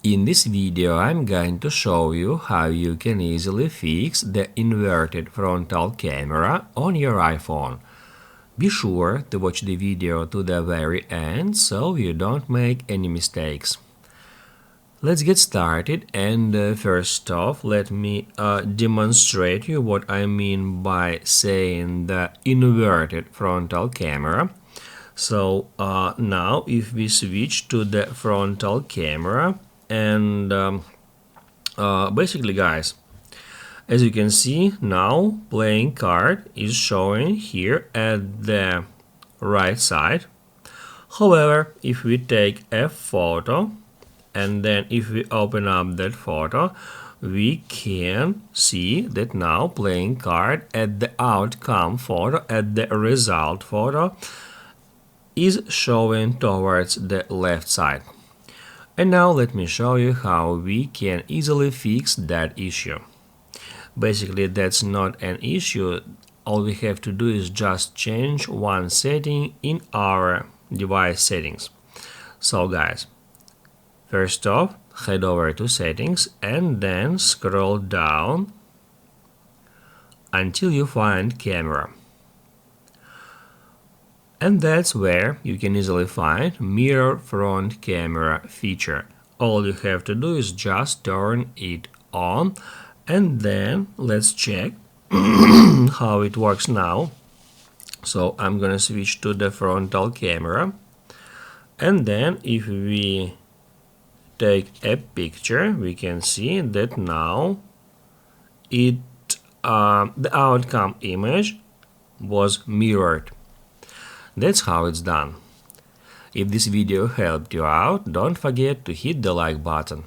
In this video I'm going to show you how you can easily fix the inverted frontal camera on your iPhone. Be sure to watch the video to the very end so you don't make any mistakes. Let's get started, and first off let me demonstrate you what I mean by saying the inverted frontal camera. So now if we switch to the frontal camera, and basically guys, as you can see now, playing card is showing here at the right side. However, if we take a photo and then if we open up that photo, we can see that now playing card at the outcome photo, at the result photo, is showing towards the left side. And now let me show you how we can easily fix that issue. Basically, that's not an issue. All we have to do is just change one setting in our device settings. So guys, first off, head over to settings and then scroll down until you find camera. And that's where you can easily find mirror front camera feature. All you have to do is just turn it on, and then let's check how it works now. So I'm gonna switch to the frontal camera, and then if we take a picture, we can see that now the outcome image was mirrored. That's how it's done. If this video helped you out, don't forget to hit the like button.